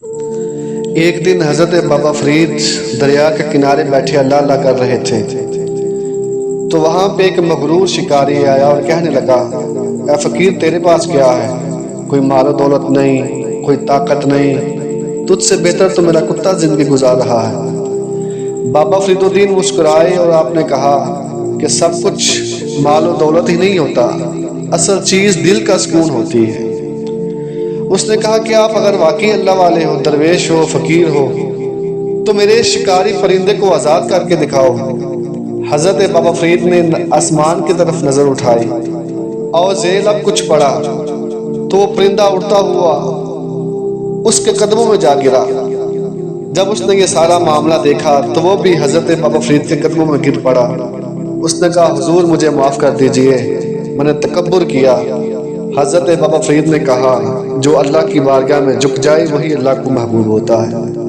ایک دن حضرت بابا فرید دریا کے کنارے بیٹھے اللہ اللہ کر رہے تھے تو وہاں پہ ایک مغرور شکاری آیا اور کہنے لگا، اے فقیر تیرے پاس کیا ہے؟ کوئی مال و دولت نہیں، کوئی طاقت نہیں، تجھ سے بہتر تو میرا کتا زندگی گزار رہا ہے۔ بابا فرید الدین مسکرائے اور آپ نے کہا کہ سب کچھ مال و دولت ہی نہیں ہوتا، اصل چیز دل کا سکون ہوتی ہے۔ اس نے کہا کہ آپ اگر واقعی اللہ والے ہو، درویش ہو، فقیر ہو تو میرے شکاری پرندے کو آزاد کر کے دکھاؤ۔ حضرت بابا فرید نے آسمان کی طرف نظر اٹھائی اور ذیل اب کچھ پڑا تو وہ پرندہ اڑتا ہوا اس کے قدموں میں جا گرا۔ جب اس نے یہ سارا معاملہ دیکھا تو وہ بھی حضرت بابا فرید کے قدموں میں گر پڑا۔ اس نے کہا، حضور مجھے معاف کر دیجئے، میں نے تکبر کیا۔ حضرت بابا فرید نے کہا، جو اللہ کی بارگاہ میں جھک جائے وہی اللہ کو محبوب ہوتا ہے۔